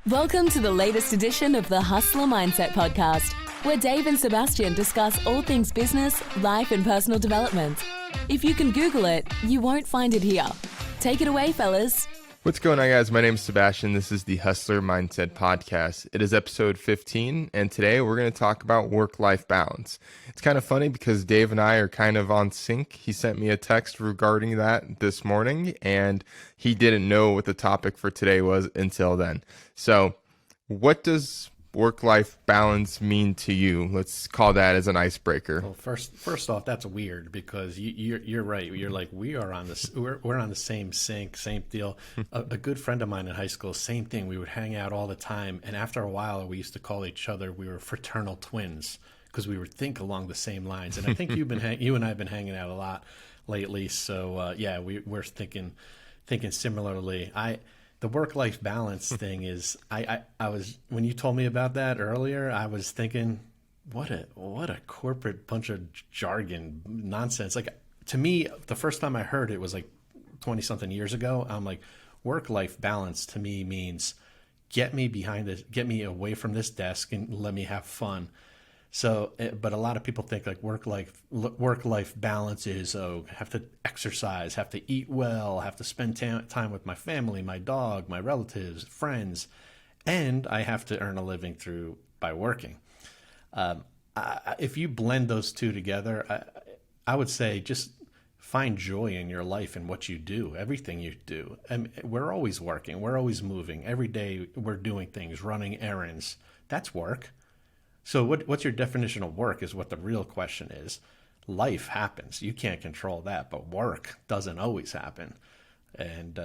Welcome to the latest edition of the Hustler Mindset Podcast, where Dave and Sebastian discuss all things business, life, and personal development. If you can Google it, you won't find it here. Take it away, fellas. What's going on, guys? My name is Sebastian. This is the Hustler Mindset Podcast. It is episode 15, and today we're going to talk about work-life balance. It's kind of funny because Dave and I are kind of on sync. He sent me a text regarding that this morning, and he didn't know what the topic for today was until then. So, what does work-life balance mean to you? Let's call that as an icebreaker. Well, first off, that's weird because you're right. You're like, we're on the same sync, same deal. A good friend of mine in high school, same thing. We would hang out all the time, and after a while, we used to call each other. We were fraternal twins because we would think along the same lines. And I think you and I have been hanging out a lot lately. So we're thinking similarly. The work-life balance thing is, I was, when you told me about that earlier, I was thinking, what a corporate bunch of jargon nonsense. Like, to me, the first time I heard it was like 20 something years ago. I'm like, work-life balance to me means get me away from this desk and let me have fun. So, but a lot of people think like work-life balance is, have to exercise, have to eat well, have to spend time with my family, my dog, my relatives, friends, and I have to earn a living by working. If you blend those two together, I would say just find joy in your life and what you do, everything you do. And we're always working, we're always moving. Every day we're doing things, running errands. That's work. So what's your definition of work is what the real question is. Life happens. You can't control that, but work doesn't always happen. And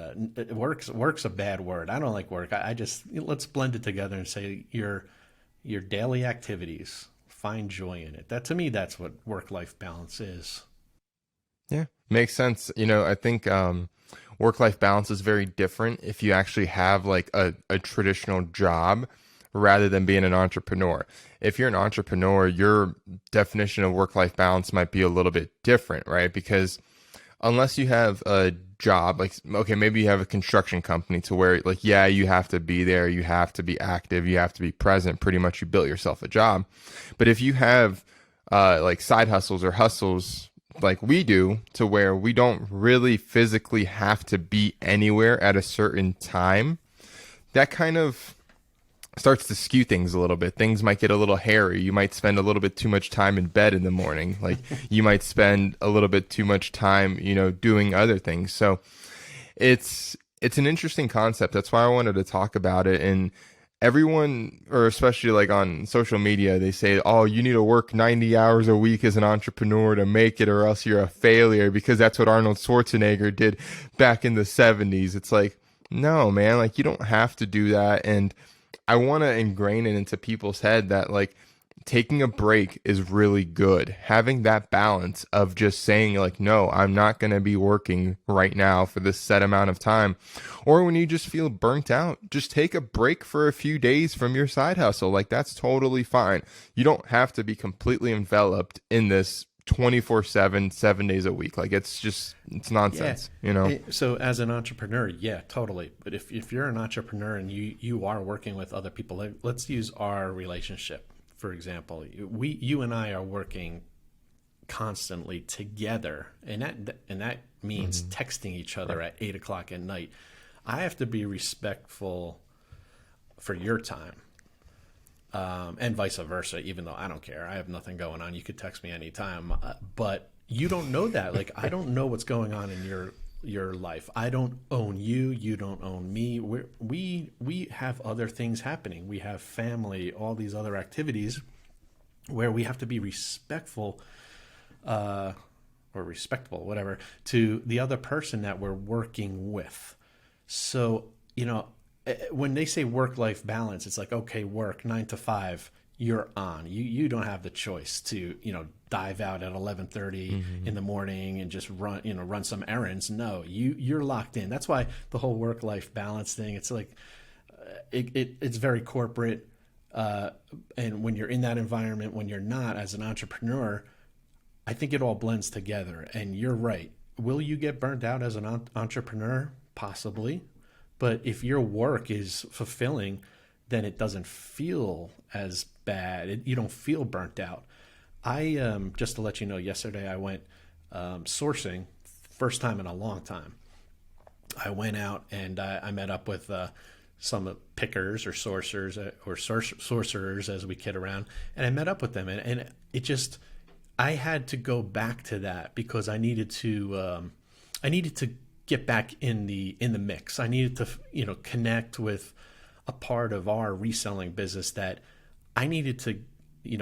work's a bad word. I don't like work. I just, let's blend it together and say your daily activities, find joy in it. That, to me, that's what work-life balance is. Yeah, makes sense. I think work-life balance is very different if you actually have like a traditional job rather than being an entrepreneur. If you're an entrepreneur, your definition of work-life balance might be a little bit different, right? Because unless you have a job, like, okay, maybe you have a construction company to where, like, yeah, you have to be there, you have to be active, you have to be present, pretty much you built yourself a job. But if you have like side hustles or hustles like we do, to where we don't really physically have to be anywhere at a certain time, that kind of starts to skew things a little bit. Things might get a little hairy. You might spend a little bit too much time in bed in the morning. Like, you might spend a little bit too much time, doing other things. So it's an interesting concept. That's why I wanted to talk about it. And everyone, or especially like on social media, they say, oh, you need to work 90 hours a week as an entrepreneur to make it, or else you're a failure, because that's what Arnold Schwarzenegger did back in the 70s. It's like, no, man, like, you don't have to do that. And I want to ingrain it into people's head that, like, taking a break is really good. Having that balance of just saying, like, no, I'm not going to be working right now for this set amount of time. Or when you just feel burnt out, just take a break for a few days from your side hustle. Like, that's totally fine. You don't have to be completely enveloped in this 24/7, 7 days a week. Like, it's nonsense, So as an entrepreneur, yeah, totally. But if you're an entrepreneur and you are working with other people, let's use our relationship, for example. You and I are working constantly together, and that means texting each other at 8:00 at night. I have to be respectful for your time. And vice versa, even though I don't care. I have nothing going on. You could text me anytime. But you don't know that. Like, I don't know what's going on in your life. I don't own you. You don't own me. We have other things happening. We have family, all these other activities where we have to be respectful or respectable, whatever, to the other person that we're working with. So, when they say work-life balance, it's like, okay, work 9 to 5, you're on. You don't have the choice to, dive out at 11:30 in the morning and just run some errands. No, you're locked in. That's why the whole work-life balance thing, it's like, it's very corporate. And when you're in that environment, when you're not as an entrepreneur, I think it all blends together. And you're right. Will you get burnt out as an entrepreneur? Possibly. But if your work is fulfilling, then it doesn't feel as bad. You don't feel burnt out. Just to let you know, yesterday I went sourcing, first time in a long time. I went out and I met up with some pickers or sorcerers as we kid around, and I met up with them, and it just, I had to go back to that because I needed to get back in the mix. I needed to connect with a part of our reselling business that I needed to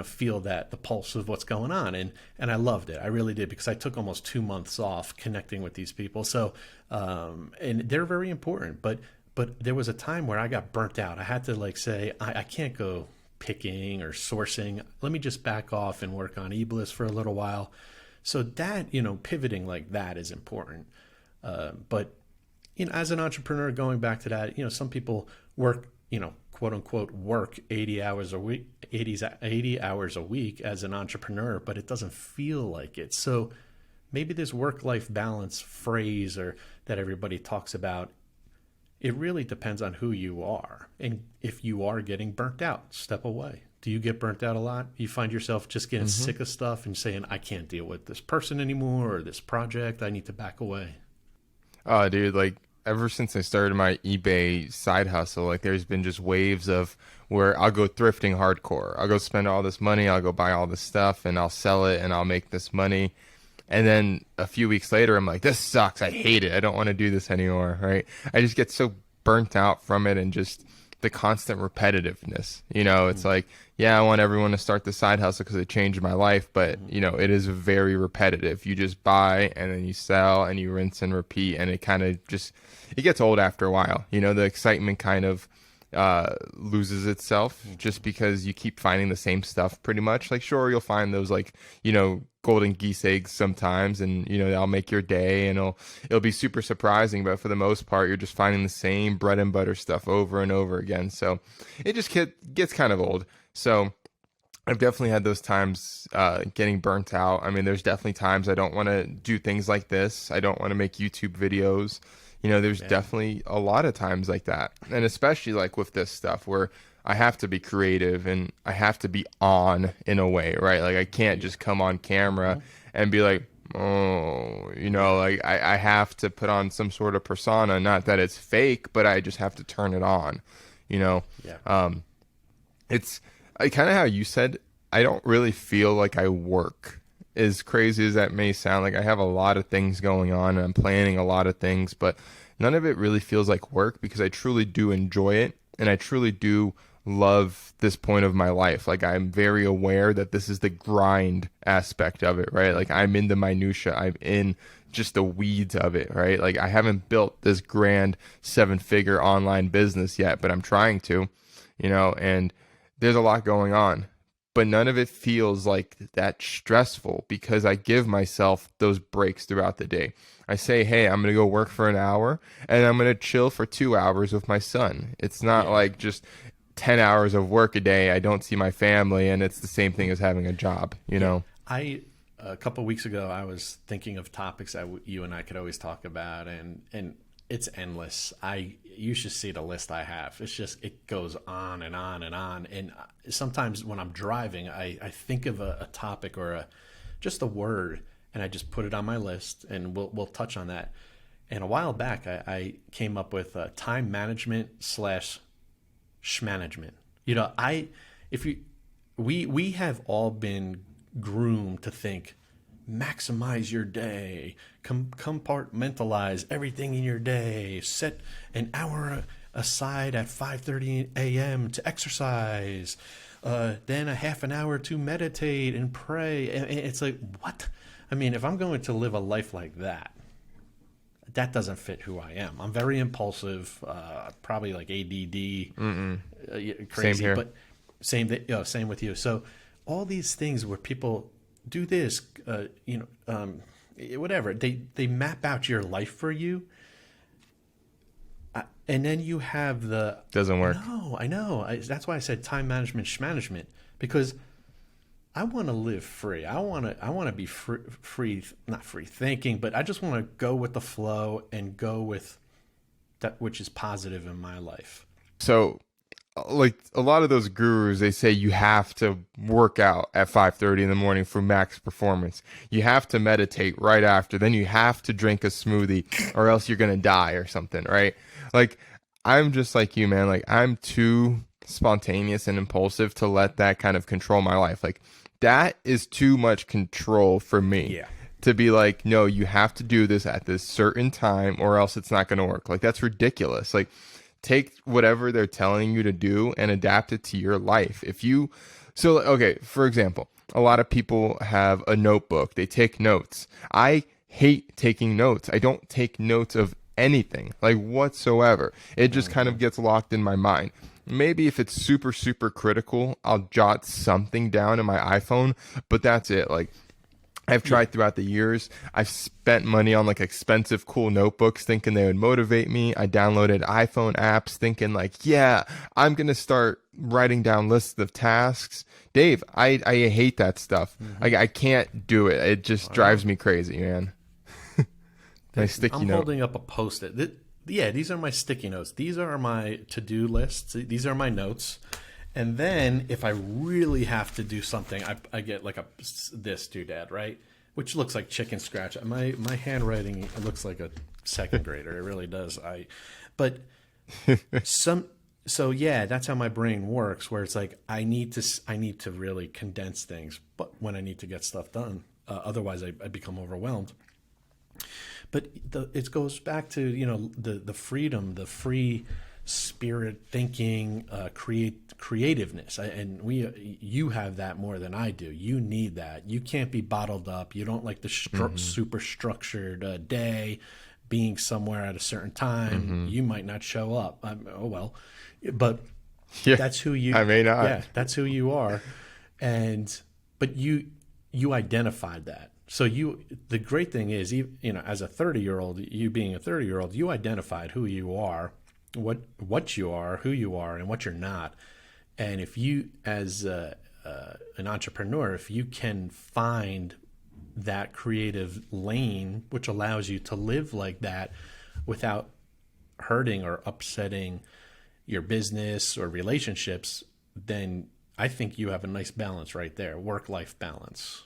feel that the pulse of what's going on, and I loved it. I really did, because I took almost 2 months off connecting with these people. So and they're very important, but there was a time where I got burnt out. I had to say I can't go picking or sourcing. Let me just back off and work on eBliss for a little while. So that pivoting like that is important. But as an entrepreneur, going back to that, some people work quote unquote work 80 hours a week as an entrepreneur, but it doesn't feel like it. So maybe this work-life balance phrase or that everybody talks about, it really depends on who you are. And if you are getting burnt out, step away. Do you get burnt out a lot? You find yourself just getting sick of stuff and saying, I can't deal with this person anymore or this project, I need to back away? Oh, dude, ever since I started my eBay side hustle, there's been just waves of where I'll go thrifting hardcore. I'll go spend all this money, I'll go buy all this stuff, and I'll sell it, and I'll make this money. And then a few weeks later, I'm like, this sucks. I hate it. I don't want to do this anymore, right? I just get so burnt out from it, and just the constant repetitiveness. It's like, yeah, I want everyone to start the side hustle because it changed my life, but it is very repetitive. You just buy and then you sell and you rinse and repeat, and it kind of just, it gets old after a while. The excitement kind of loses itself just because you keep finding the same stuff pretty much. Sure, you'll find those golden geese eggs sometimes, and that'll make your day, and it'll be super surprising, but for the most part you're just finding the same bread and butter stuff over and over again. So it just gets kind of old. So I've definitely had those times getting burnt out. I mean, there's definitely times I don't want to do things like this. I don't want to make YouTube videos. There's definitely a lot of times like that. And especially with this stuff where I have to be creative and I have to be on in a way, right? I can't just come on camera and be like, oh, I have to put on some sort of persona. Not that it's fake, but I just have to turn it on, It's kind of how you said, I don't really feel like I work. As crazy as that may sound, I have a lot of things going on and I'm planning a lot of things, but none of it really feels like work because I truly do enjoy it, and I truly do love this point of my life. I'm very aware that this is the grind aspect of it, right? I'm in the minutia. I'm in just the weeds of it, right? I haven't built this grand 7-figure online business yet, but I'm trying to, and there's a lot going on. But none of it feels like that stressful because I give myself those breaks throughout the day. I say, hey, I'm going to go work for an hour and I'm going to chill for 2 hours with my son. It's not just 10 hours of work a day. I don't see my family, and it's the same thing as having a job, A couple of weeks ago, I was thinking of topics that you and I could always talk about, and it's endless. You should see the list I have. It's just, it goes on and on and on. And sometimes when I'm driving, I think of a topic or just a word, and I just put it on my list, and we'll touch on that. And a while back, I came up with time management / schmanagement. We have all been groomed to think, maximize your day, compartmentalize everything in your day, set an hour aside at 5:30 a.m. to exercise, then a half an hour to meditate and pray. And it's like, what? I mean, if I'm going to live a life like that, that doesn't fit who I am. I'm very impulsive, probably ADD, crazy. Same here. But same with you. So all these things where people do this, whatever, they map out your life for you, and then you have the doesn't work. No, I know. That's why I said time management, schmanagement, because I want to live free. I want to be free, not free thinking, but I just want to go with the flow and go with that which is positive in my life. So like a lot of those gurus, they say you have to work out at 5:30 in the morning for max performance. You have to meditate right after. Then you have to drink a smoothie or else you're going to die or something, right? Like, I'm just like you, man. Like, I'm too spontaneous and impulsive to let that kind of control my life. Like, that is too much control for me. Yeah. To be like, no, you have to do this at this certain time or else it's not going to work. Like, that's ridiculous. Like, take whatever they're telling you to do and adapt it to your life. So, okay, for example, a lot of people have a notebook. They take notes. I hate taking notes. I don't take notes of anything, like whatsoever. It just kind of gets locked in my mind. Maybe if it's super, super critical, I'll jot something down in my iPhone, but that's it. Like, I've tried throughout the years. I've spent money on like expensive, cool notebooks thinking they would motivate me. I downloaded iPhone apps thinking like, yeah, I'm going to start writing down lists of tasks. Dave, I hate that stuff. I can't do it. It just drives me crazy, man. My sticky I'm note. holding up a Post-it. Yeah, these are my sticky notes. These are my to-do lists. These are my notes. And then if I really have to do something, I get like this doodad, right? Which looks like chicken scratch. My handwriting, it looks like a second grader. It really does. So yeah, that's how my brain works, where it's like I need to really condense things, but when I need to get stuff done, otherwise I become overwhelmed. But it goes back to, the freedom, the free spirit thinking, creativeness. You have that more than I do. You need that. You can't be bottled up. You don't like the super structured day, being somewhere at a certain time. You might not show up. Oh well, but that's who you. I may not. Yeah, that's who you are, but you identified that. So the great thing is, as a 30-year-old, you being a 30-year-old, you identified who you are, what you are, who you are, and what you're not. And if you, as an entrepreneur, if you can find that creative lane, which allows you to live like that without hurting or upsetting your business or relationships, then I think you have a nice balance right there, work-life balance.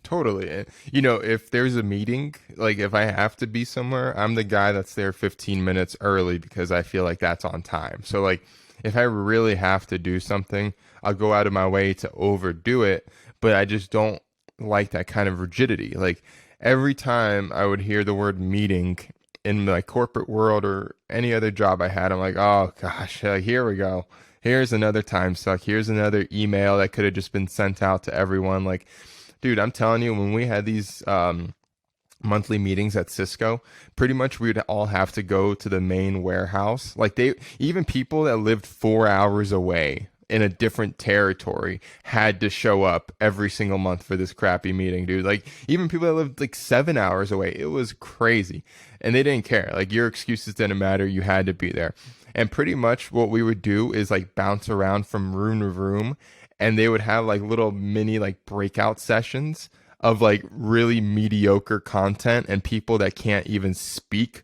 Totally. And, if there's a meeting, like if I have to be somewhere, I'm the guy that's there 15 minutes early because I feel like that's on time. So like if I really have to do something, I'll go out of my way to overdo it, but I just don't like that kind of rigidity. Like every time I would hear the word meeting in my corporate world or any other job I had, I'm like, oh gosh, here we go. Here's another time suck. Here's another email that could have just been sent out to everyone. Like, dude, I'm telling you, when we had these monthly meetings at Cisco, pretty much we would all have to go to the main warehouse. Like even people that lived 4 hours away in a different territory had to show up every single month for this crappy meeting, dude. Like even people that lived like 7 hours away, it was crazy. And they didn't care. Like your excuses didn't matter. You had to be there. And pretty much what we would do is like bounce around from room to room, and they would have like little mini like breakout sessions of like really mediocre content and people that can't even speak.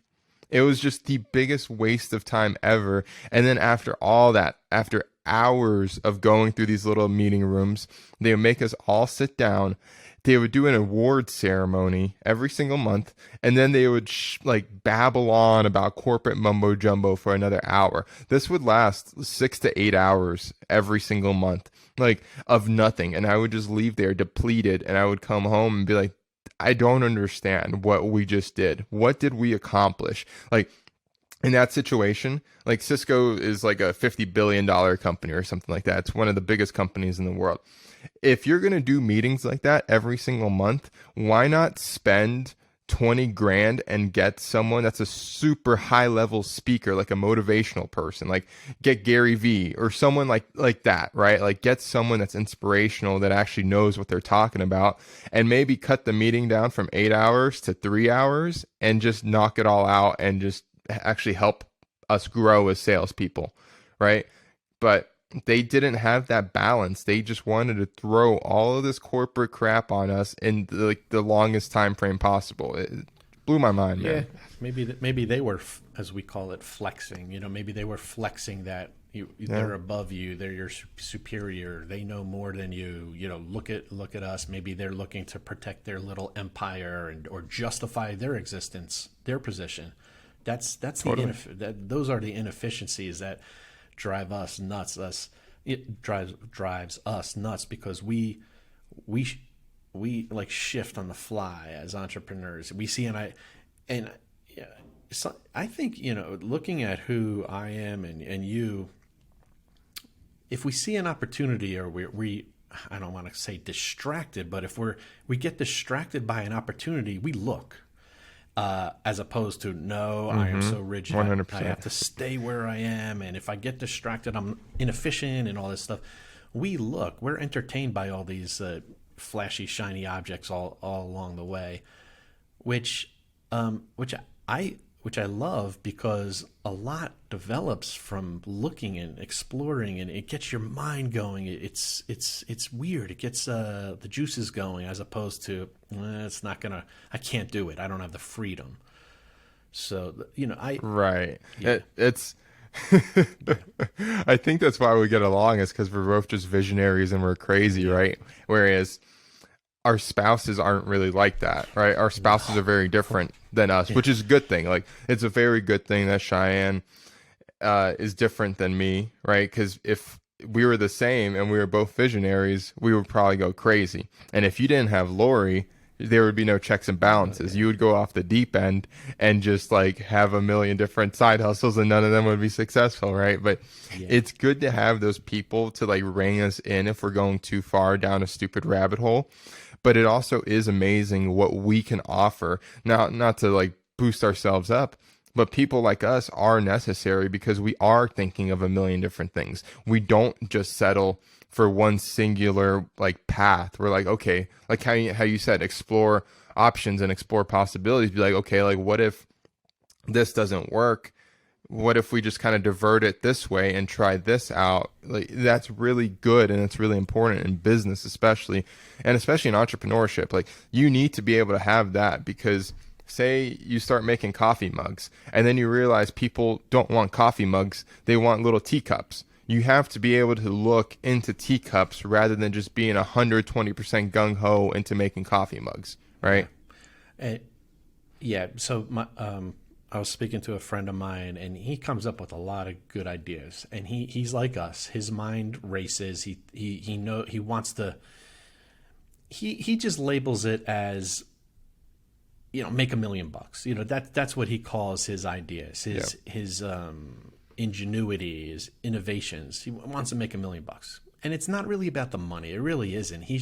It was just the biggest waste of time ever. And then after all that, after hours of going through these little meeting rooms, they would make us all sit down. They would do an award ceremony every single month, and then they would like babble on about corporate mumbo jumbo for another hour. This would last 6 to 8 hours every single month, like of nothing. And I would just leave there depleted, and I would come home and be like, I don't understand what we just did. What did we accomplish? Like in that situation, like Cisco is like a $50 billion company or something like that. It's one of the biggest companies in the world. If you're going to do meetings like that every single month, why not spend 20 grand and get someone that's a super high level speaker, like a motivational person, like get Gary Vee or someone like that, right? Like get someone that's inspirational, that actually knows what they're talking about, and maybe cut the meeting down from 8 hours to 3 hours and just knock it all out and just actually help us grow as salespeople, right? But they didn't have that balance. They just wanted to throw all of this corporate crap on us in the longest time frame possible. blew my mind, Yeah, man. maybe they were, as we call it, flexing. Maybe they were flexing that they're above you, they're your superior, they know more than you. Look at us. Maybe they're looking to protect their little empire or justify their existence, their position. That's Totally. those are the inefficiencies that drive us nuts. It drives us nuts because we like shift on the fly as entrepreneurs. We see yeah, so I think looking at who I am and you, if we see an opportunity or we I don't want to say distracted, but if we get distracted by an opportunity, we look. As opposed to no, I am so rigid. 100%. I have to stay where I am, and if I get distracted, I'm inefficient and all this stuff. We're entertained by all these flashy, shiny objects all along the way, which I love because a lot develops from looking and exploring, and it gets your mind going. It's weird. It gets the juices going, as opposed to I can't do it. I don't have the freedom. So Right. Yeah. It's I think that's why we get along, is because we're both just visionaries and we're crazy, right? Whereas our spouses aren't really like that, right? Our spouses are very different than us, which is a good thing. Like, it's a very good thing that Cheyenne is different than me, right? Because if we were the same and we were both visionaries, we would probably go crazy. And if you didn't have Lori, there would be no checks and balances. You would go off the deep end and just like have a million different side hustles, and none of them would be successful, right? But it's good to have those people to like rein us in if we're going too far down a stupid rabbit hole. But it also is amazing what we can offer. Now, not to like boost ourselves up, but people like us are necessary because we are thinking of a million different things. We don't just settle for one singular like path. We're like, okay, like how you said, explore options and explore possibilities. Be like, okay, like what if this doesn't work? What if we just kind of divert it this way and try this out? Like, that's really good, and it's really important in business, especially in entrepreneurship. Like, you need to be able to have that, because say you start making coffee mugs and then you realize people don't want coffee mugs, they want little teacups. You have to be able to look into teacups rather than just being 120% gung-ho into making coffee mugs, right? So I was speaking to a friend of mine, and he comes up with a lot of good ideas. And he's like us. His mind races. He wants to. He just labels it as, make $1 million. That's what he calls his ideas. His ingenuity, his innovations. He wants to make $1 million. And it's not really about the money. It really isn't. He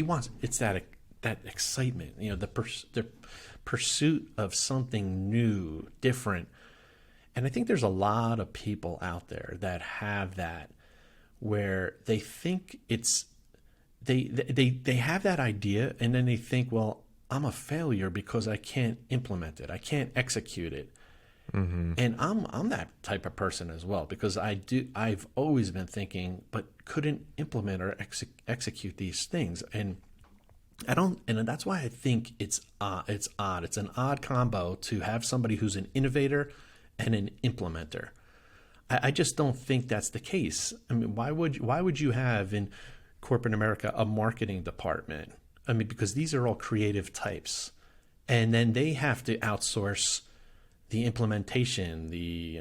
wants, it's that excitement. The pursuit of something new, different. And I think there's a lot of people out there that have that, where they think they have that idea, and then they think, well, I'm a failure because I can't implement it. I can't execute it. Mm-hmm. And I'm that type of person as well, because I've always been thinking, but couldn't implement or execute these things. And that's why I think it's odd. It's an odd combo to have somebody who's an innovator and an implementer. I just don't think that's the case. I mean, why would you have in corporate America a marketing department? I mean, because these are all creative types, and then they have to outsource the implementation, the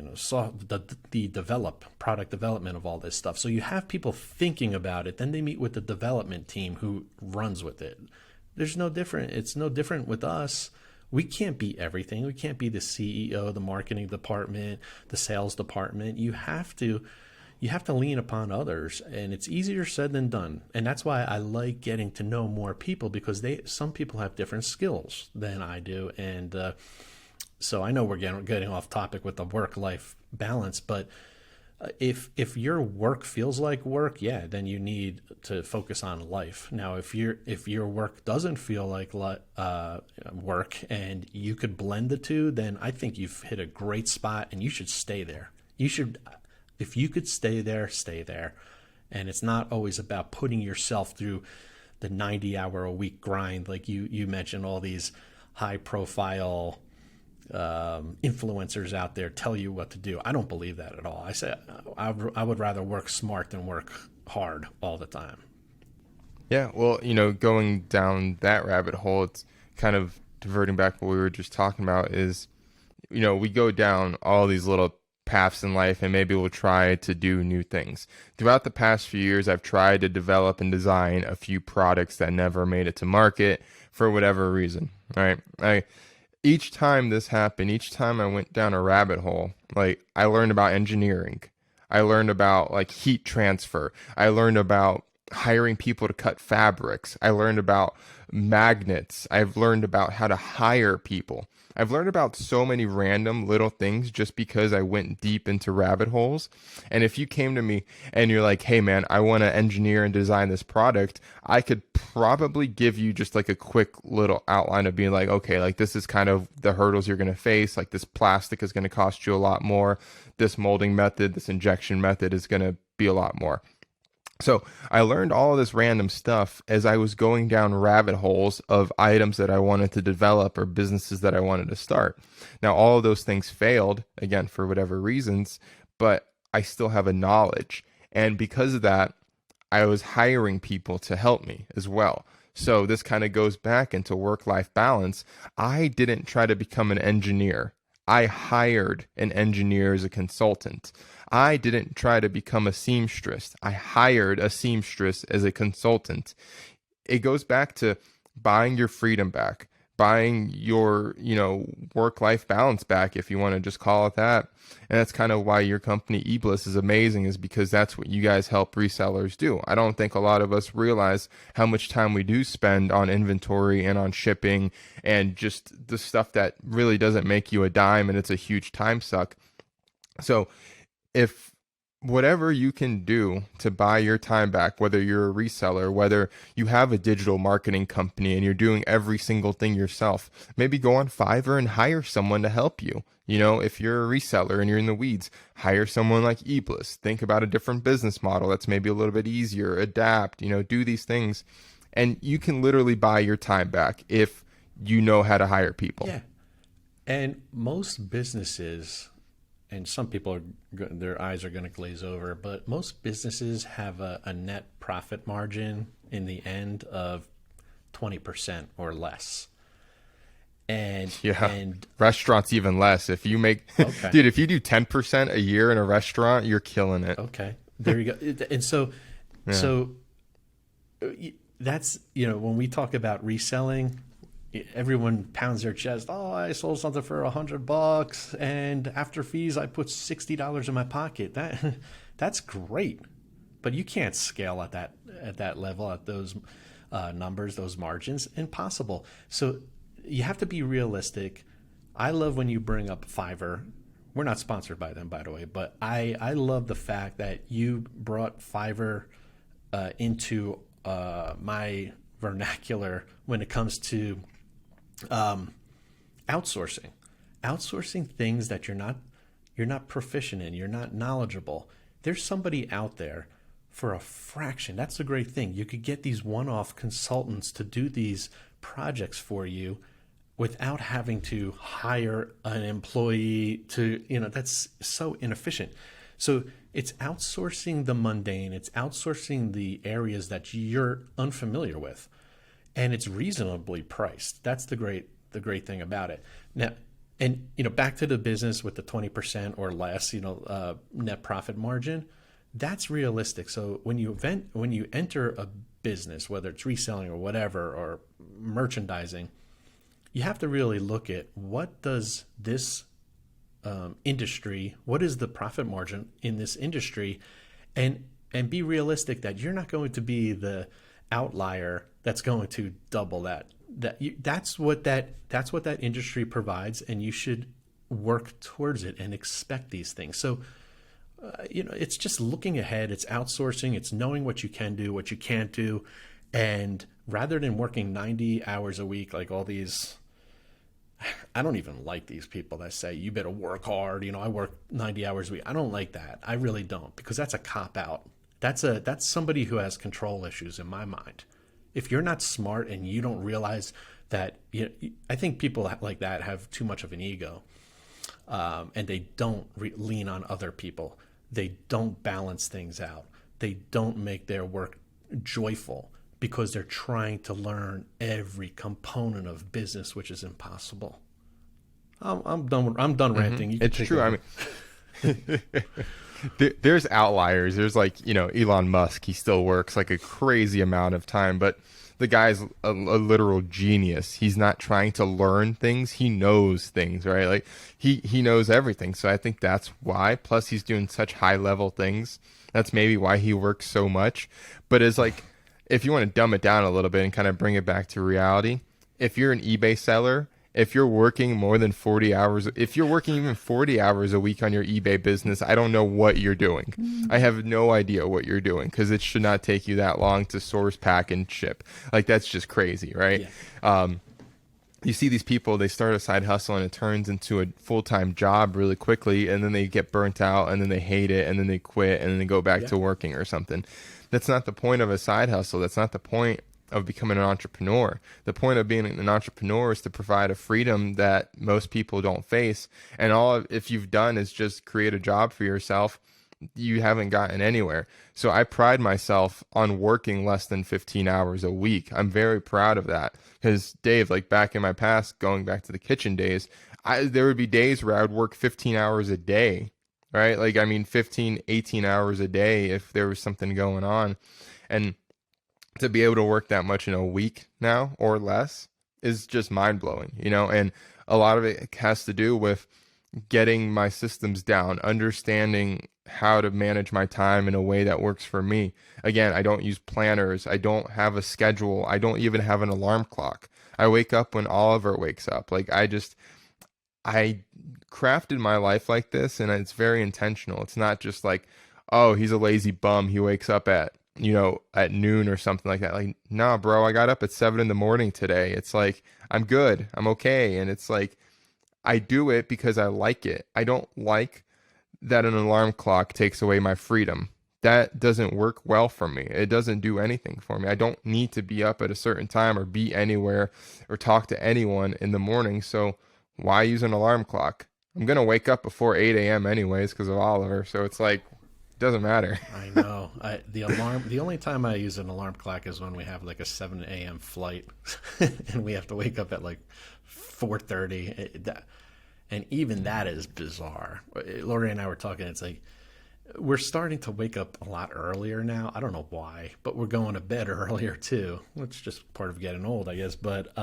product development of all this stuff. So you have people thinking about it, then they meet with the development team who runs with it. It's no different with us. We can't be everything. We can't be the CEO, the marketing department, the sales department. You have to lean upon others, and it's easier said than done. And that's why I like getting to know more people, because some people have different skills than I do. And so I know we're getting off topic with the work-life balance, but if your work feels like work, then you need to focus on life. Now, if your work doesn't feel like work, and you could blend the two, then I think you've hit a great spot, and you should stay there. If you could stay there, stay there. And it's not always about putting yourself through the 90-hour-a-week grind, like you mentioned, all these high profile influencers out there tell you what to do. I don't believe that at all. I say I would rather work smart than work hard all the time. Yeah, well, going down that rabbit hole, it's kind of diverting back what we were just talking about is, we go down all these little paths in life and maybe we'll try to do new things. Throughout the past few years, I've tried to develop and design a few products that never made it to market for whatever reason, right? Each time this happened, each time I went down a rabbit hole, like I learned about engineering. I learned about like heat transfer. I learned about hiring people to cut fabrics. I learned about magnets. I've learned about how to hire people. I've learned about so many random little things just because I went deep into rabbit holes. And if you came to me and you're like, hey man, I want to engineer and design this product, I could probably give you just like a quick little outline of being like, okay, like this is kind of the hurdles you're going to face. Like this plastic is going to cost you a lot more. This molding method, this injection method is going to be a lot more. So I learned all of this random stuff as I was going down rabbit holes of items that I wanted to develop or businesses that I wanted to start. Now, all of those things failed, again, for whatever reasons, but I still have a knowledge. And because of that, I was hiring people to help me as well. So this kind of goes back into work-life balance. I didn't try to become an engineer. I hired an engineer as a consultant. I didn't try to become a seamstress. I hired a seamstress as a consultant. It goes back to buying your freedom back, buying your, work-life balance back, if you want to just call it that. And that's kind of why your company, eBliss, is amazing, is because that's what you guys help resellers do. I don't think a lot of us realize how much time we do spend on inventory and on shipping and just the stuff that really doesn't make you a dime, and it's a huge time suck. So if whatever you can do to buy your time back, whether you're a reseller, whether you have a digital marketing company and you're doing every single thing yourself, maybe go on Fiverr and hire someone to help you. If you're a reseller and you're in the weeds, hire someone like eBliss. Think about a different business model that's maybe a little bit easier, adapt, do these things. And you can literally buy your time back if you know how to hire people. Yeah. And most businesses, and some people their eyes are going to glaze over, but most businesses have a net profit margin in the end of 20% or less. And restaurants even less. If you make, okay. Dude, if you do 10% a year in a restaurant, you're killing it. Okay, there you go. And so that's, when we talk about reselling, everyone pounds their chest. Oh, I sold something for $100, and after fees, I put $60 in my pocket. That's great, but you can't scale at that level, at those numbers, those margins. Impossible. So you have to be realistic. I love when you bring up Fiverr. We're not sponsored by them, by the way, but I love the fact that you brought Fiverr into my vernacular when it comes to outsourcing things that you're not proficient in, you're not knowledgeable. There's somebody out there for a fraction. That's the great thing. You could get these one-off consultants to do these projects for you without having to hire an employee to, that's so inefficient. So it's outsourcing the mundane, it's outsourcing the areas that you're unfamiliar with. And it's reasonably priced. That's the great thing about it. Now, and back to the business with the 20% or less, net profit margin, that's realistic. So when you enter a business, whether it's reselling or whatever, or merchandising, you have to really look at what does this industry, what is the profit margin in this industry, and be realistic that you're not going to be the outlier that's going to double that. That's what that industry provides, and you should work towards it and expect these things. So, it's just looking ahead. It's outsourcing. It's knowing what you can do, what you can't do, and rather than working 90 hours a week, like all these, I don't even like these people that say you better work hard. I work 90 hours a week. I don't like that. I really don't, because that's a cop out. That's somebody who has control issues in my mind. If you're not smart and you don't realize that, I think people like that have too much of an ego, and they don't lean on other people. They don't balance things out. They don't make their work joyful because they're trying to learn every component of business, which is impossible. I'm done. I'm done ranting. You can It's take true. over. I mean, there's outliers. There's like, Elon Musk, he still works like a crazy amount of time, but the guy's a literal genius. He's not trying to learn things. He knows things, right? Like he knows everything. So I think that's why. Plus he's doing such high level things. That's maybe why he works so much. But it's like, if you want to dumb it down a little bit and kind of bring it back to reality, if you're an eBay seller, if you're working more than 40 hours, if you're working even 40 hours a week on your eBay business, I don't know what you're doing. I have no idea what you're doing, because it should not take you that long to source, pack, and ship. Like, that's just crazy, right? Yeah. You see these people, they start a side hustle and it turns into a full-time job really quickly, and then they get burnt out, and then they hate it, and then they quit, and then they go back to working or something. That's not the point of a side hustle. That's not the point of becoming an entrepreneur. The point of being an entrepreneur is to provide a freedom that most people don't face. And if you've done is just create a job for yourself, you haven't gotten anywhere. So I pride myself on working less than 15 hours a week. I'm very proud of that, because Dave, like back in my past, going back to the kitchen days, there would be days where I would work 15 hours a day, right? Like, I mean, 15, 18 hours a day if there was something going on. And to be able to work that much in a week now or less is just mind blowing, and a lot of it has to do with getting my systems down, understanding how to manage my time in a way that works for me. Again, I don't use planners. I don't have a schedule. I don't even have an alarm clock. I wake up when Oliver wakes up. Like, I crafted my life like this, and it's very intentional. It's not just like, oh, he's a lazy bum, he wakes up at noon or something like that. Like, nah, bro, I got up at 7 a.m. today. It's like, I'm good, I'm okay. And it's like, I do it because I like it. I don't like that an alarm clock takes away my freedom. That doesn't work well for me. It doesn't do anything for me. I don't need to be up at a certain time or be anywhere or talk to anyone in the morning. So why use an alarm clock? I'm going to wake up before 8 a.m. anyways because of Oliver. So it's like, doesn't matter. I know. The only time I use an alarm clock is when we have like a 7 a.m. flight and we have to wake up at like 4:30. And even that is bizarre. Lori and I were talking. It's like, we're starting to wake up a lot earlier now. I don't know why, but we're going to bed earlier too. It's just part of getting old, I guess. But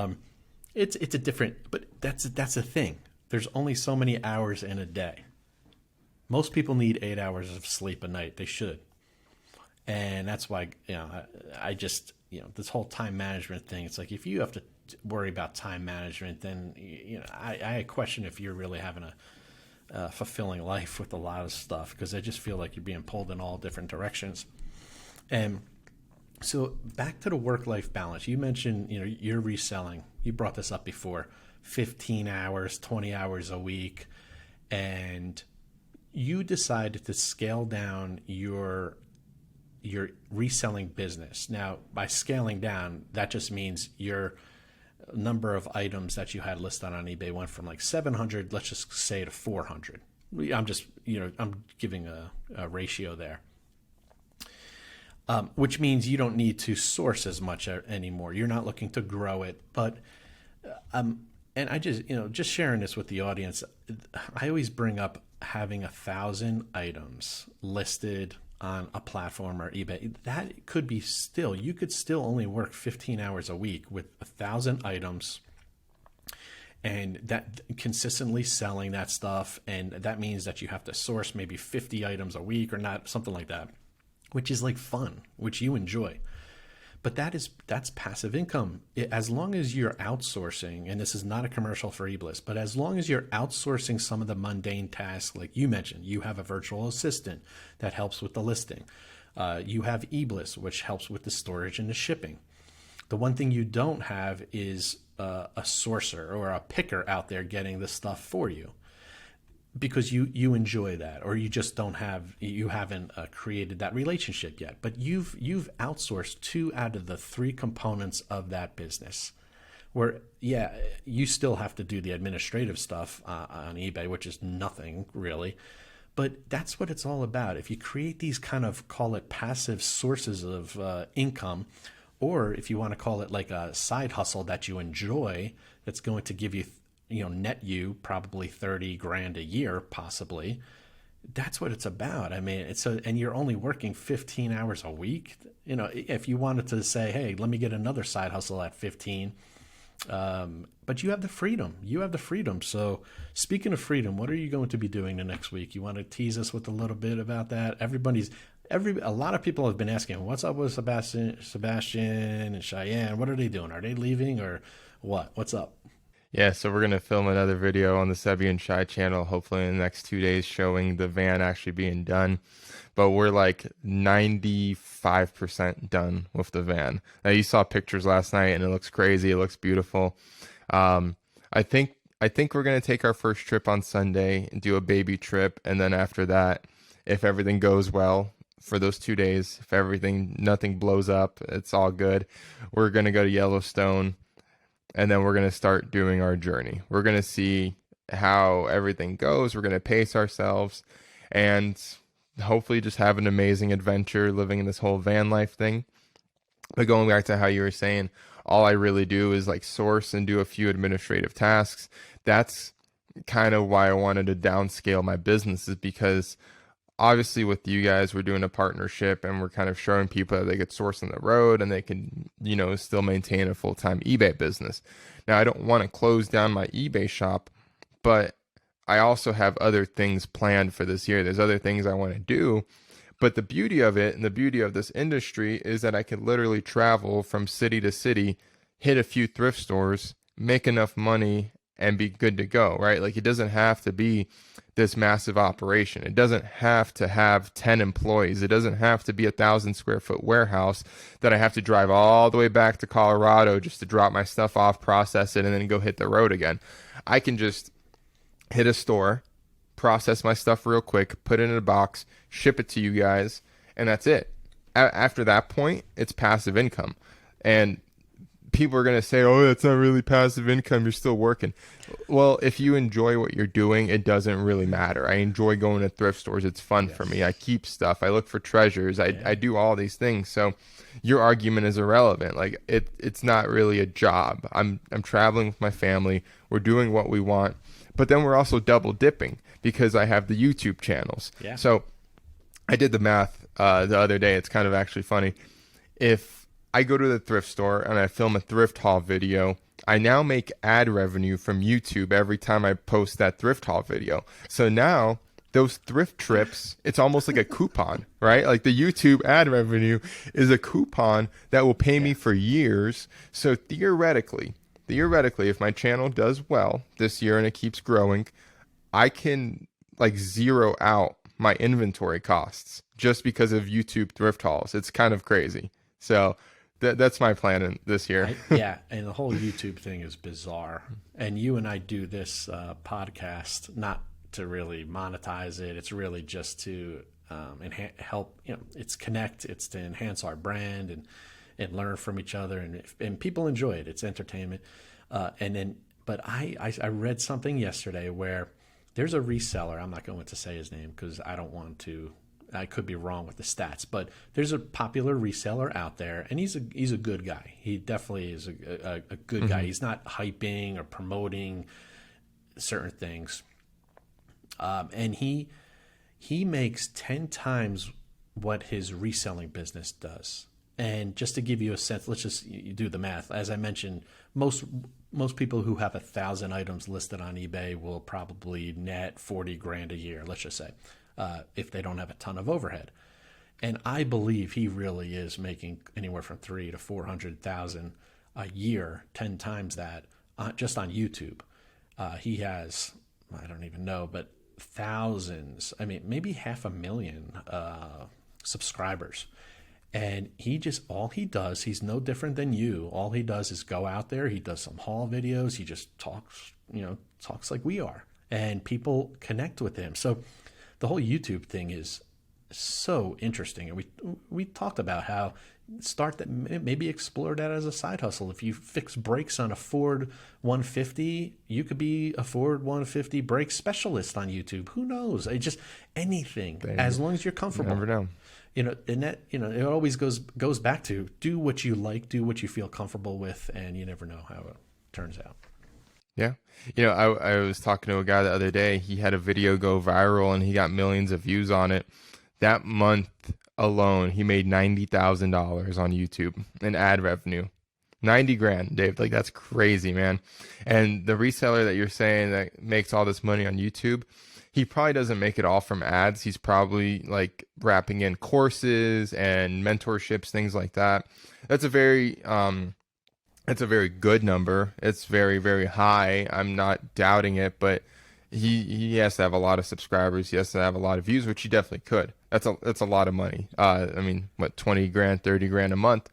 it's a different. But that's the thing. There's only so many hours in a day. Most people need 8 hours of sleep a night. They should. And that's why, I just, this whole time management thing, it's like, if you have to worry about time management, then, I question if you're really having a fulfilling life with a lot of stuff, because I just feel like you're being pulled in all different directions. And so back to the work-life balance. You mentioned, you're reselling. You brought this up before, 15 hours, 20 hours a week. And you decided to scale down your reselling business. Now, by scaling down, that just means your number of items that you had listed on eBay went from like 700, let's just say, to 400. I'm just, I'm giving a ratio there. Which means you don't need to source as much anymore. You're not looking to grow it. But, and I just, just sharing this with the audience, I always bring up having 1,000 items listed on a platform or eBay. That could be you could still only work 15 hours a week with 1,000 items, and that consistently selling that stuff. And that means that you have to source maybe 50 items a week or not, something like that, which is like fun, which you enjoy. But that's passive income. As long as you're outsourcing, and this is not a commercial for eBliss, but as long as you're outsourcing some of the mundane tasks, like you mentioned, you have a virtual assistant that helps with the listing. You have eBliss, which helps with the storage and the shipping. The one thing you don't have is a sourcer or a picker out there getting the stuff for you. because you enjoy that, or you just you haven't created that relationship yet. But you've outsourced 2 out of the 3 components of that business. Where you still have to do the administrative stuff on eBay, which is nothing really. But that's what it's all about. If you create these kind of, call it passive sources of income, or if you want to call it like a side hustle that you enjoy, that's going to give you, net you probably 30 grand a year, possibly. That's what it's about. I mean, and you're only working 15 hours a week. If you wanted to say, hey, let me get another side hustle at 15, but you have the freedom. So speaking of freedom, what are you going to be doing the next week? You want to tease us with a little bit about that? A lot of people have been asking, what's up with Sebastian and Cheyenne? What are they doing? Are they leaving or what? What's up? Yeah, so we're going to film another video on the Sebi and Shy channel, hopefully in the next 2 days, showing the van actually being done. But we're like 95% done with the van. Now, you saw pictures last night, and it looks crazy. It looks beautiful. I think we're going to take our first trip on Sunday and do a baby trip. And then after that, if everything goes well for those 2 days, nothing blows up, it's all good, we're going to go to Yellowstone. And then we're going to start doing our journey. We're going to see how everything goes. We're going to pace ourselves and hopefully just have an amazing adventure living in this whole van life thing. But going back to how you were saying, all I really do is like source and do a few administrative tasks. That's kind of why I wanted to downscale my business, is because obviously with you guys, we're doing a partnership and we're kind of showing people that they could source on the road and they can, still maintain a full-time eBay business. Now, I don't want to close down my eBay shop, but I also have other things planned for this year. There's other things I want to do. But the beauty of it and the beauty of this industry is that I can literally travel from city to city, hit a few thrift stores, make enough money, and be good to go, right? Like, it doesn't have to be this massive operation. It doesn't have to have 10 employees. It doesn't have to be 1,000 square foot warehouse that I have to drive all the way back to Colorado just to drop my stuff off, process it, and then go hit the road again. I can just hit a store, process my stuff real quick, put it in a box, ship it to you guys, and that's it. After that point, it's passive income. And people are going to say, oh, that's not really passive income, you're still working. Well, if you enjoy what you're doing, it doesn't really matter. I enjoy going to thrift stores. It's fun for me. I keep stuff. I look for treasures. I do all these things. So your argument is irrelevant. Like, it's not really a job. I'm traveling with my family. We're doing what we want. But then we're also double dipping because I have the YouTube channels. Yeah. So I did the math the other day. It's kind of actually funny. If I go to the thrift store and I film a thrift haul video, I now make ad revenue from YouTube every time I post that thrift haul video. So now those thrift trips, it's almost like a coupon, right? Like, the YouTube ad revenue is a coupon that will pay me for years. So theoretically, if my channel does well this year and it keeps growing, I can like zero out my inventory costs just because of YouTube thrift hauls. It's kind of crazy. So that's my plan this year. And the whole YouTube thing is bizarre. And you and I do this podcast not to really monetize it. It's really just to help. It's connect. It's to enhance our brand and learn from each other. And people enjoy it. It's entertainment. But I read something yesterday where there's a reseller. I'm not going to say his name because I don't want to. I could be wrong with the stats, but there's a popular reseller out there, and he's a good guy. He definitely is a good guy. He's not hyping or promoting certain things, and he makes 10 times what his reselling business does. And just to give you a sense, let's just do the math. As I mentioned, most people who have 1,000 items listed on eBay will probably net 40 grand a year. Let's just say. If they don't have a ton of overhead. And I believe he really is making anywhere from 300,000 to 400,000 a year, 10 times that, just on YouTube. He has, I don't even know, but thousands, maybe 500,000 subscribers. And all he does, he's no different than you. All he does is go out there, he does some haul videos, he just talks like we are. and people connect with him. So the whole YouTube thing is so interesting. And we talked about how maybe explore that as a side hustle. If you fix brakes on a Ford 150, you could be a Ford 150 brake specialist on YouTube. Who knows? Anything, as long as you're comfortable. You never know. And that, it always goes back to do what you like, do what you feel comfortable with, and you never know how it turns out. Yeah. I was talking to a guy the other day. He had a video go viral and he got millions of views on it. That month alone, he made $90,000 on YouTube in ad revenue. 90 grand, Dave. Like, that's crazy, man. And the reseller that you're saying that makes all this money on YouTube, he probably doesn't make it all from ads. He's probably like wrapping in courses and mentorships, things like that. That's a very good number. It's very, very high. I'm not doubting it, but he has to have a lot of subscribers. He has to have a lot of views, which he definitely could. That's a lot of money. I mean, 20 grand, 30 grand a month,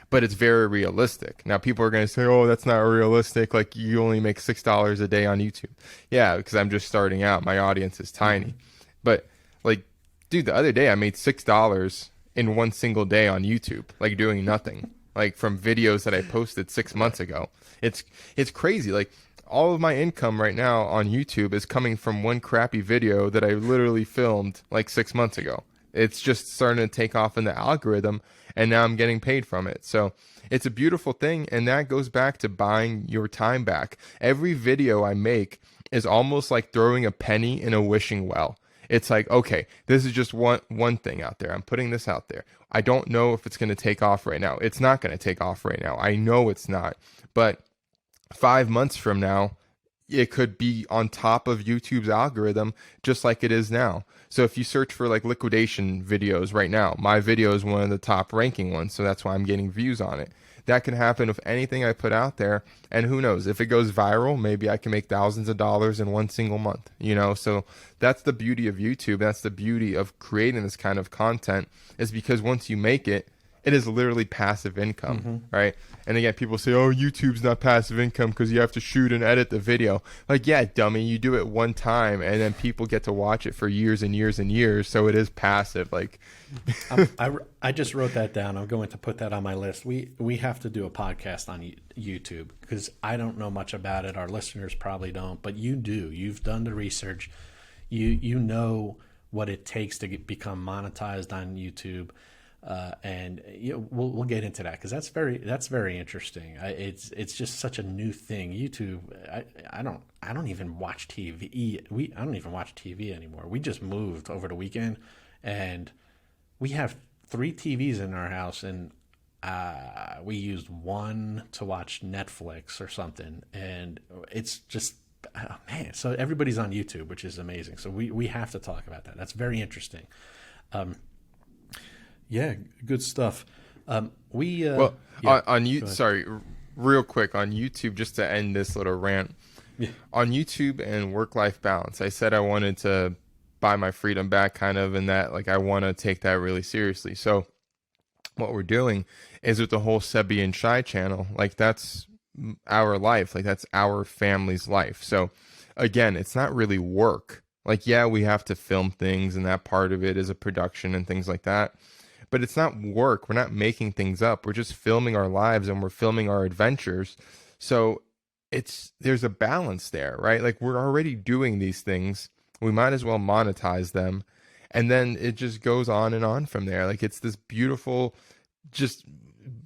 but it's very realistic. Now people are going to say, oh, that's not realistic. Like, you only make $6 a day on YouTube. Yeah, because I'm just starting out. My audience is tiny. But like, dude, the other day I made $6 in one single day on YouTube, like doing nothing, like from videos that I posted 6 months ago. It's crazy. Like, all of my income right now on YouTube is coming from one crappy video that I literally filmed like 6 months ago. It's just starting to take off in the algorithm, and now I'm getting paid from it. So it's a beautiful thing, and that goes back to buying your time back. Every video I make is almost like throwing a penny in a wishing well. It's like, okay, this is just one thing out there. I'm putting this out there. I don't know if it's going to take off right now. It's not going to take off right now. I know it's not. But 5 months from now, it could be on top of YouTube's algorithm, just like it is now. So if you search for like liquidation videos right now, my video is one of the top ranking ones. So that's why I'm getting views on it. That can happen with anything I put out there. And who knows, if it goes viral, maybe I can make thousands of dollars in one single month, So that's the beauty of YouTube. That's the beauty of creating this kind of content, is because once you make it, it is literally passive income, right? And again, people say, oh, YouTube's not passive income because you have to shoot and edit the video. Like, yeah, dummy, you do it one time and then people get to watch it for years and years and years. So it is passive. Like, I just wrote that down. I'm going to put that on my list. We have to do a podcast on YouTube because I don't know much about it. Our listeners probably don't, but you do. You've done the research. You know what it takes to become monetized on YouTube. And we'll get into that because that's very interesting. It's just such a new thing. YouTube. I don't even watch TV. I don't even watch TV anymore. We just moved over the weekend, and we have 3 TVs in our house, and we used one to watch Netflix or something, and it's just. Oh, man, so everybody's on YouTube, which is amazing. So we have to talk about that. That's very interesting. Yeah, good stuff. On YouTube. Sorry, real quick on YouTube, just to end this little rant. Yeah. On YouTube and work-life balance, I said I wanted to buy my freedom back, kind of, and that like I want to take that really seriously. So what we're doing is with the whole Sebi and Shy channel, like that's our life, like that's our family's life. So again, it's not really work. Like, yeah, we have to film things, and that part of it is a production and things like that. But it's not work. We're not making things up. We're just filming our lives and we're filming our adventures. So there's a balance there, right? Like, we're already doing these things. We might as well monetize them. And then it just goes on from there. Like, it's this beautiful, just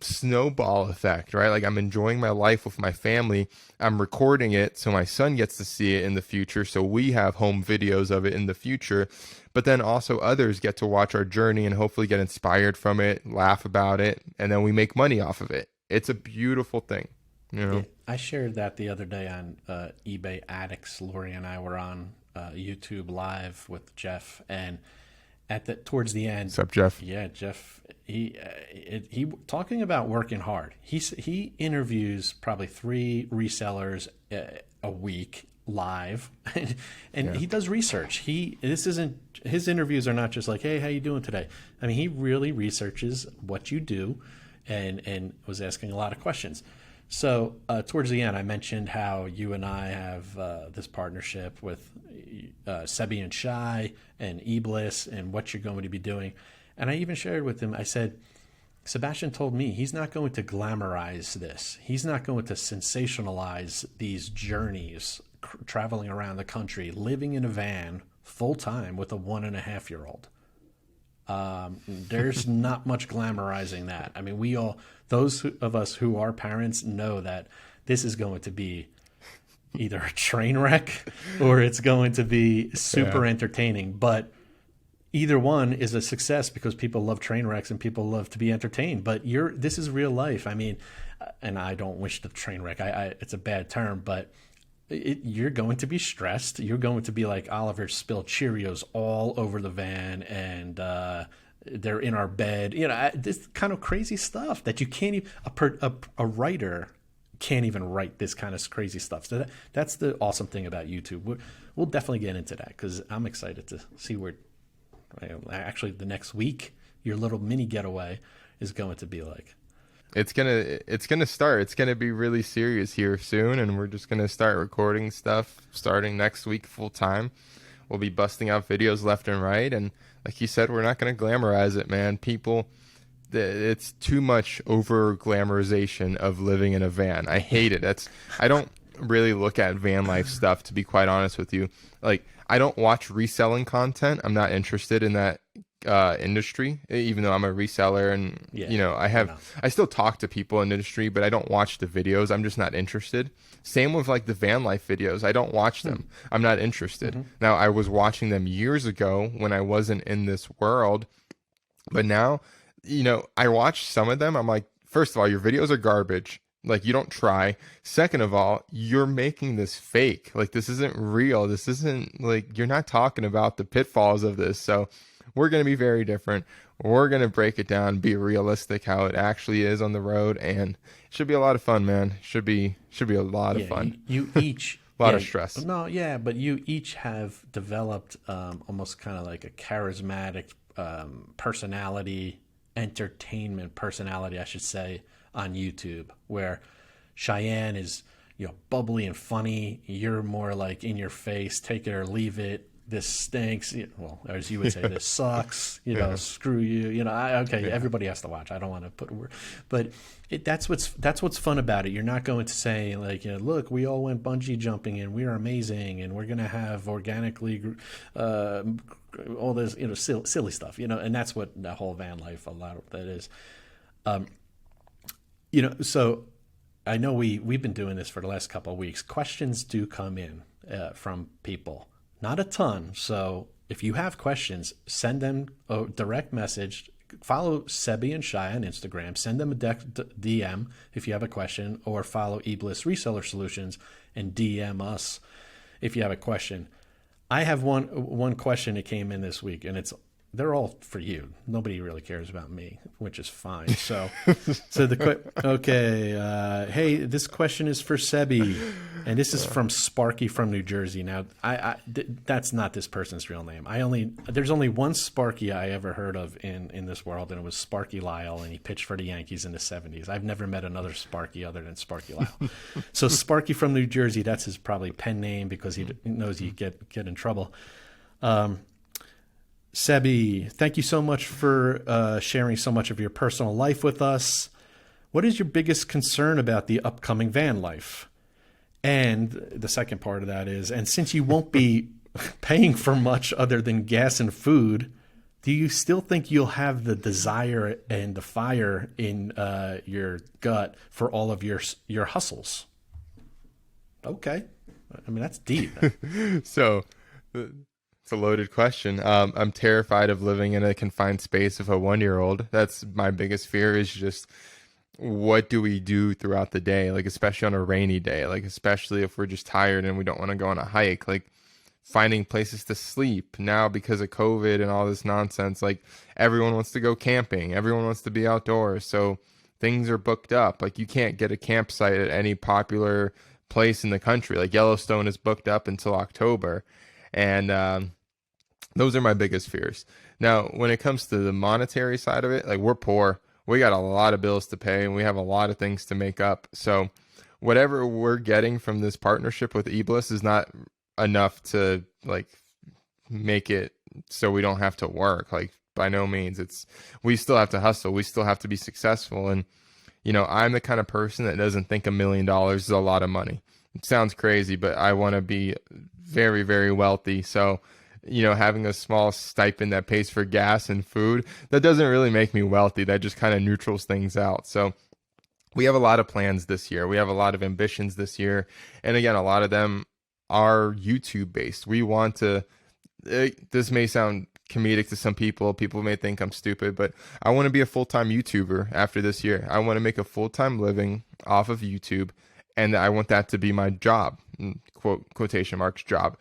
snowball effect, right? Like, I'm enjoying my life with my family. I'm recording it so my son gets to see it in the future. So we have home videos of it in the future. But then also others get to watch our journey and hopefully get inspired from it, laugh about it, and then we make money off of it. It's a beautiful thing. Yeah, I shared that the other day on eBay Addicts. Lori and I were on YouTube Live with Jeff, and towards the end. What's up, Jeff? Yeah, Jeff. He talking about working hard. He interviews probably 3 resellers a week live, and he does research. His interviews are not just like, hey, how you doing today? I mean, he really researches what you do, and was asking a lot of questions. So towards the end, I mentioned how you and I have this partnership with Sebi and Shai and eBliss and what you're going to be doing. And I even shared with him, I said, Sebastian told me he's not going to glamorize this. He's not going to sensationalize these journeys, traveling around the country, living in a van full time with a 1.5-year-old. There's not much glamorizing that. I mean, those of us who are parents know that this is going to be either a train wreck or it's going to be super entertaining. But either one is a success because people love train wrecks and people love to be entertained. But this is real life. I mean, and I don't wish the train wreck. It's a bad term, but you're going to be stressed. You're going to be like Oliver spilled Cheerios all over the van, and they're in our bed. You know, this kind of crazy stuff that you can't even. A writer can't even write this kind of crazy stuff. So that's the awesome thing about YouTube. We'll definitely get into that because I'm excited to see where. Actually, the next week, your little mini getaway is going to be like. It's gonna start. It's gonna be really serious here soon, and we're just gonna start recording stuff starting next week full time. We'll be busting out videos left and right, and like you said, we're not gonna glamorize it, man. It's too much over glamorization of living in a van. I hate it. I don't really look at van life stuff, to be quite honest with you. Like, I don't watch reselling content. I'm not interested in that industry, even though I'm a reseller, and I still talk to people in the industry, but I don't watch the videos. I'm just not interested. Same with like the van life videos. I don't watch them. I'm not interested. Now, I was watching them years ago when I wasn't in this world, but now, I watch some of them. I'm like, first of all, your videos are garbage. Like, you don't try. Second of all, you're making this fake. Like, this isn't real. This isn't, like, you're not talking about the pitfalls of this. So we're going to be very different. We're going to break it down, be realistic how it actually is on the road, and it should be a lot of fun, man. Should be a lot of fun. You each a lot of stress. No, yeah, but you each have developed almost kind of like a charismatic personality, entertainment personality, I should say, on YouTube, where Cheyenne is, bubbly and funny. You're more like in your face, take it or leave it. This stinks. Well, as you would say, this sucks. Screw you. Everybody has to watch. I don't want to put a word, but that's what's fun about it. You're not going to say like, look, we all went bungee jumping and we're amazing and we're gonna have organically all this silly stuff. And that's what the whole van life, a lot of that is. So I know we've been doing this for the last couple of weeks. Questions do come in from people. Not a ton. So if you have questions, send them a direct message. Follow Sebi and Shai on Instagram. Send them a DM if you have a question, or follow eBliss Reseller Solutions and DM us if you have a question. I have one question that came in this week, and they're all for you. Nobody really cares about me, which is fine. So, hey, this question is for Sebi, and this is from Sparky from New Jersey. Now, that's not this person's real name. There's only one Sparky I ever heard of in this world, and it was Sparky Lyle, and he pitched for the Yankees in the 70s. I've never met another Sparky other than Sparky Lyle. So, Sparky from New Jersey, that's his probably pen name because he knows you get in trouble. Sebi, thank you so much for sharing so much of your personal life with us. What is your biggest concern about the upcoming van life? And the second part of that is, and since you won't be paying for much other than gas and food, do you still think you'll have the desire and the fire in your gut for all of your hustles? Okay. I mean, that's deep. So... It's a loaded question. I'm terrified of living in a confined space with a 1-year-old. That's my biggest fear, is just what do we do throughout the day? Like, especially on a rainy day, like, especially if we're just tired and we don't want to go on a hike, like finding places to sleep now because of COVID and all this nonsense. Like, everyone wants to go camping. Everyone wants to be outdoors. So things are booked up. Like, you can't get a campsite at any popular place in the country. Like, Yellowstone is booked up until October. And those are my biggest fears. Now, when it comes to the monetary side of it, like, we're poor. We got a lot of bills to pay, and we have a lot of things to make up. So whatever we're getting from this partnership with eBliss is not enough to like make it so we don't have to work. Like, by no means. We still have to hustle. We still have to be successful. And, I'm the kind of person that doesn't think $1 million is a lot of money. It sounds crazy, but I want to be very, very wealthy. So, having a small stipend that pays for gas and food, that doesn't really make me wealthy. That just kind of neutrals things out. So we have a lot of plans this year. We have a lot of ambitions this year. And again, a lot of them are YouTube based. We want to, this may sound comedic to some people. People may think I'm stupid, but I want to be a full-time YouTuber after this year. I want to make a full-time living off of YouTube, and I want that to be my job, quotation marks job.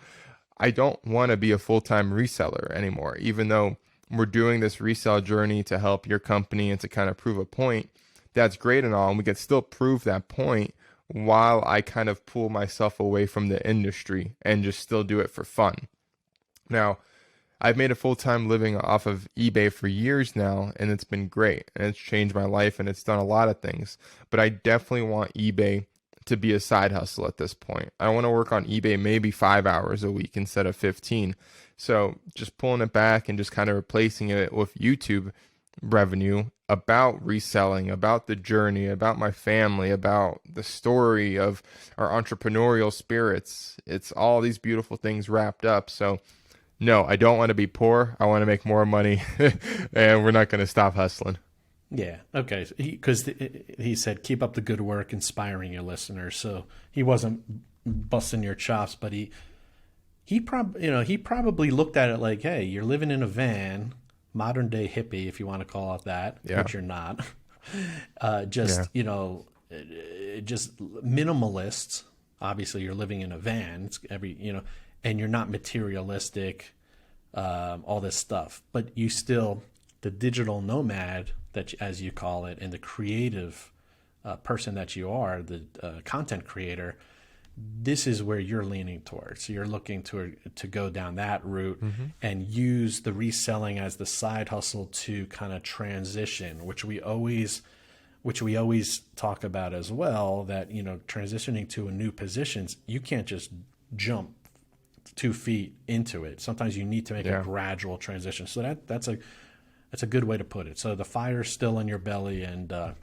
I don't want to be a full-time reseller anymore, even though we're doing this resale journey to help your company and to kind of prove a point. That's great and all, and we can still prove that point while I kind of pull myself away from the industry and just still do it for fun. Now, I've made a full-time living off of eBay for years now, and it's been great, and it's changed my life, and it's done a lot of things. But I definitely want eBay to be a side hustle at this point. I want to work on eBay maybe 5 hours a week instead of 15. So just pulling it back and just kind of replacing it with YouTube revenue about reselling, about the journey, about my family, about the story of our entrepreneurial spirits. It's all these beautiful things wrapped up. So no, I don't want to be poor. I want to make more money, and we're not going to stop hustling. Yeah. Okay. Because he said, keep up the good work, inspiring your listeners. So he wasn't busting your chops, but he probably looked at it like, hey, you're living in a van, modern day hippie, if you want to call it that, which you're not. Just minimalists. Obviously, you're living in a van. It's and you're not materialistic, all this stuff, but you still, the digital nomad that, as you call it, and the creative person that you are, the content creator, this is where you're leaning towards. So you're looking to go down that route and use the reselling as the side hustle to kind of transition, which we always talk about as well, that, transitioning to a new positions, you can't just jump 2 feet into it. Sometimes you need to make a gradual transition. So that's a good way to put it. So the fire's still in your belly, and that's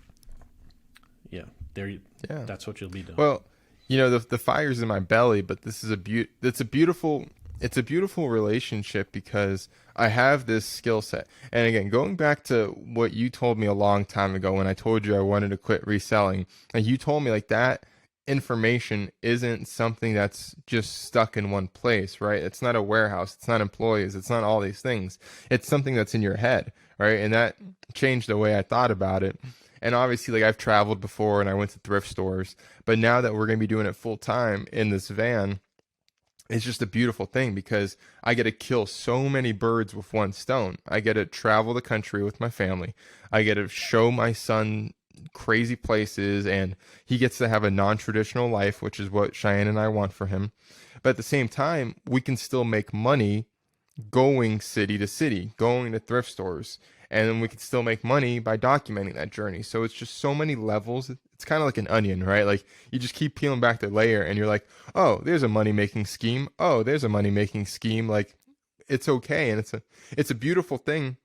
what you'll be doing. Well, the fire's in my belly, but this is it's a beautiful relationship because I have this skill set. And again, going back to what you told me a long time ago when I told you I wanted to quit reselling, and you told me like that information isn't something that's just stuck in one place, right? It's not a warehouse, it's not employees, it's not all these things. It's something that's in your head, right? And that changed the way I thought about it. And obviously, like, I've traveled before and I went to thrift stores, but now that we're going to be doing it full time in this van, it's just a beautiful thing because I get to kill so many birds with one stone. I get to travel the country with my family. I get to show my son crazy places, and he gets to have a non-traditional life, which is what Cheyenne and I want for him. But at the same time, we can still make money going city to city, going to thrift stores, and then we can still make money by documenting that journey. So it's just so many levels. It's kind of like an onion, right? Like, you just keep peeling back the layer and you're like, oh, there's a money-making scheme. Oh, there's a money-making scheme. Like, it's okay. And it's a beautiful thing.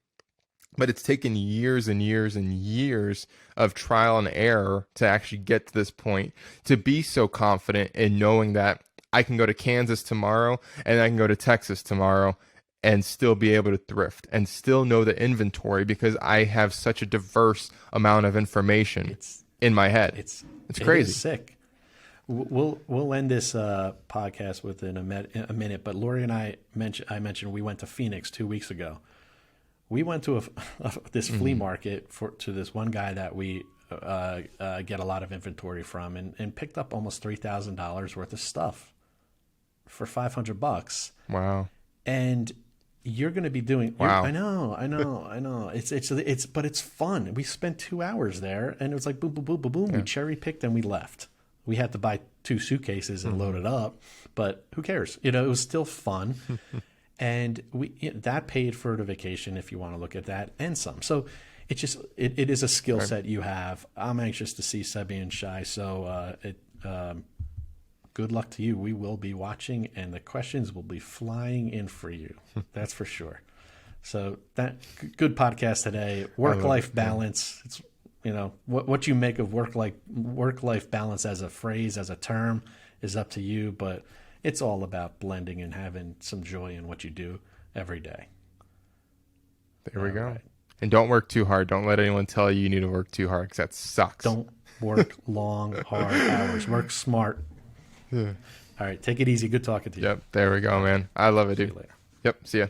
But it's taken years and years and years of trial and error to actually get to this point, to be so confident in knowing that I can go to Kansas tomorrow and I can go to Texas tomorrow and still be able to thrift and still know the inventory because I have such a diverse amount of information in my head. It's crazy. It's sick. We'll end this podcast within a minute, but Lori and I mentioned we went to Phoenix 2 weeks ago. We went to this flea market to this one guy that we get a lot of inventory from, and picked up almost $3,000 worth of stuff for $500. Wow! And you're going to be doing. Wow! I know. But it's fun. We spent 2 hours there, and it was like boom, boom, boom, boom, boom. Yeah. We cherry picked and we left. We had to buy 2 suitcases and load it up, but who cares? It was still fun. And that paid for the vacation, if you want to look at that, and some. So it is a skill set you have. I'm anxious to see Sebi and Shai. So Good luck to you. We will be watching, and the questions will be flying in for you. That's for sure. So that good podcast today. Work-life balance. It's, you know, what you make of work-life balance as a phrase, as a term, is up to you. But it's all about blending and having some joy in what you do every day. There we go. Right. And don't work too hard. Don't let anyone tell you need to work too hard, because that sucks. Don't work long, hard hours. Work smart. Yeah. All right. Take it easy. Good talking to you. Yep. There we go, man. I love it, dude. See you later. Yep. See ya.